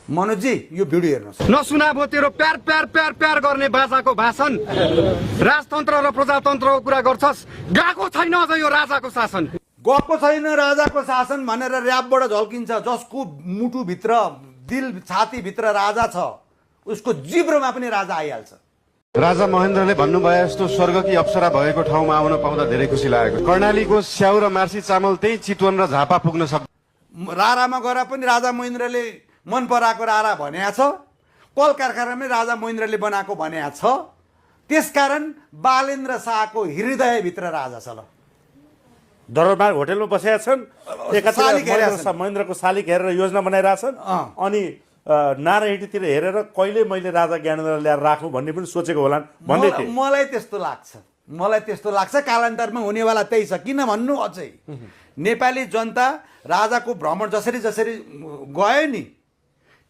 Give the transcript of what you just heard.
मनोजी यो भिडियो हेर्नुहोस्। नसुना भो तेरो प्यार प्यार प्यार प्यार गर्ने बाजाको भाषण, राजतन्त्र र प्रजातन्त्रको कुरा गर्छस्, गएको छैन अझ यो राजाको शासन। गएको छैन राजाको शासन भनेर र्यापबाट झल्किन्छ। जसको मुटुभित्र दिल छातीभित्र राजा छ उसको जिब्रोमा पनि राजा आइहाल्छ। राजा महेन्द्रले भन्नुभयो जस्तो स्वर्गकी अप्सरा भएको ठाउँमा आउन पाउँदा धेरै खुसी लागेको। कर्णालीको स्याउ र मार्सी चामल त्यही चितवन र झापा पुग्न सक्छ। रारामा गएर पनि राजा महेन्द्रले मन पराएको रारा भनेको छ, कल कारखानामै राजा महेन्द्रले बनाएको भनेको छ। त्यसकारण बालेन्द्र शाहको हृदयभित्र राजा छ। ल दरबार होटलमा बसेका छन्, महेन्द्रको शालिक हेरेर योजना बनाइरहेछन्, अनि नारायणतिर हेरेर कहिले मैले राजा ज्ञानेन्द्र ल्याएर राख्नु भन्ने पनि सोचेको होलान् भन्दै थिए। मलाई त्यस्तो लाग्छ कालान्तरमा हुनेवाला त्यही छ। किन भन्नु, अझै नेपाली जनता राजाको भ्रमण जसरी गयो नि